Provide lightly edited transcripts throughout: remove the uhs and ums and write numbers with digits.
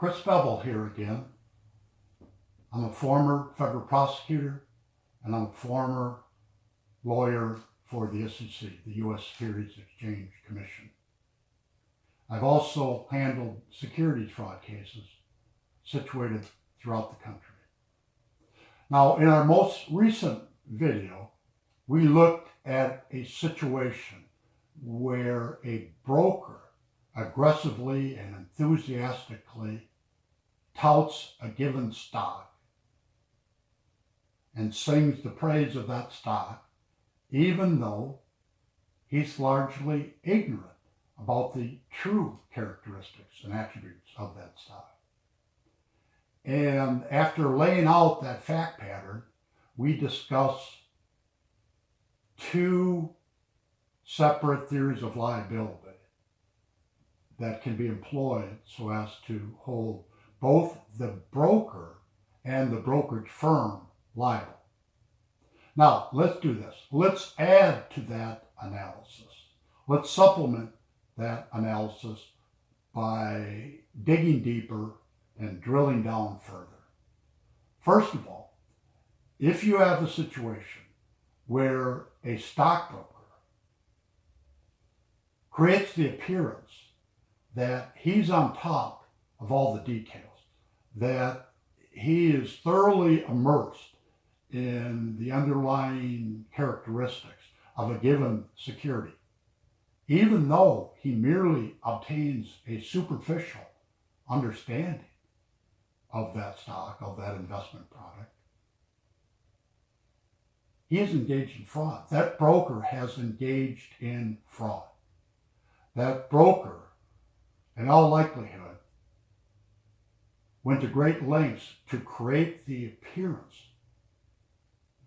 Chrisbebel here again. I'm a former federal prosecutor and I'm a former lawyer for the SEC, the U.S. Securities Exchange Commission. I've also handled securities fraud cases situated throughout the country. Now, in our most recent video, we looked at a situation where a broker aggressively and enthusiastically touts a given stock and sings the praise of that stock, even though he's largely ignorant about the true characteristics and attributes of that stock. And after laying out that fact pattern, we discuss two separate theories of liability that can be employed so as to hold both the broker and the brokerage firm liable. Now, let's do this. Let's add to that analysis. Let's supplement that analysis by digging deeper and drilling down further. First of all, if you have a situation where a stockbroker creates the appearance that he's on top of all the details, that he is thoroughly immersed in the underlying characteristics of a given security, even though he merely obtains a superficial understanding of that stock, of that investment product, he is engaged in fraud. That broker has engaged in fraud. That broker, in all likelihood, went to great lengths to create the appearance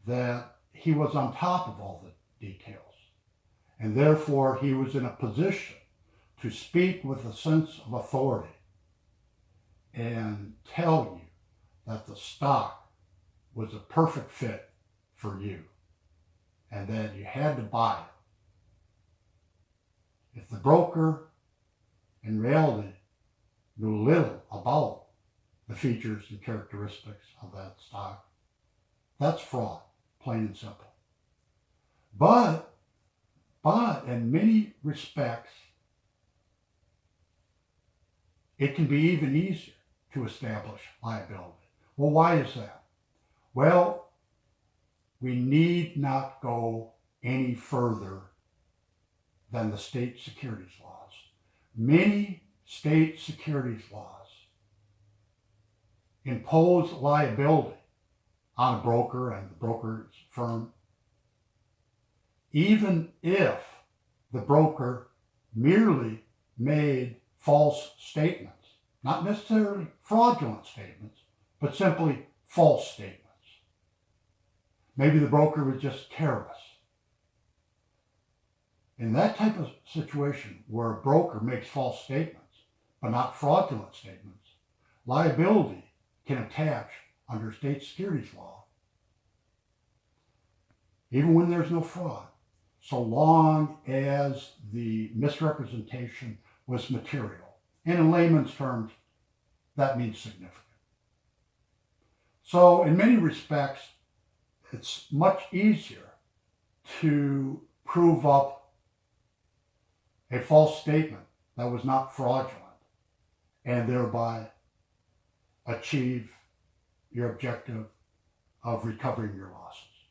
that he was on top of all the details. And therefore, he was in a position to speak with a sense of authority and tell you that the stock was a perfect fit for you and that you had to buy it. If the broker in reality knew little about the features and characteristics of that stock, that's fraud, plain and simple. But in many respects, it can be even easier to establish liability. Well, why is that? Well, we need not go any further than the state securities laws. Many state securities laws impose liability on a broker and the broker's firm, even if the broker merely made false statements, not necessarily fraudulent statements, but simply false statements. Maybe the broker was just careless. In that type of situation where a broker makes false statements, but not fraudulent statements, liability can attach under state securities law, even when there's no fraud, so long as the misrepresentation was material. And in layman's terms, that means significant. So in many respects, it's much easier to prove up a false statement that was not fraudulent and thereby achieve your objective of recovering your losses.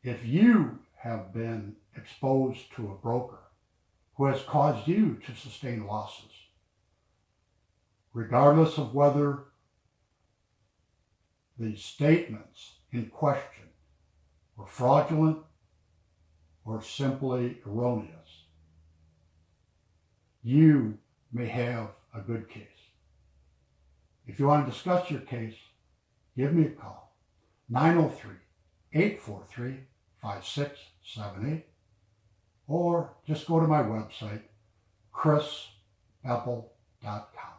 If you have been exposed to a broker who has caused you to sustain losses, regardless of whether the statements in question were fraudulent or simply erroneous, you may have a good case. If you want to discuss your case, give me a call, 903-843-5678, or just go to my website, chrisbebel.com.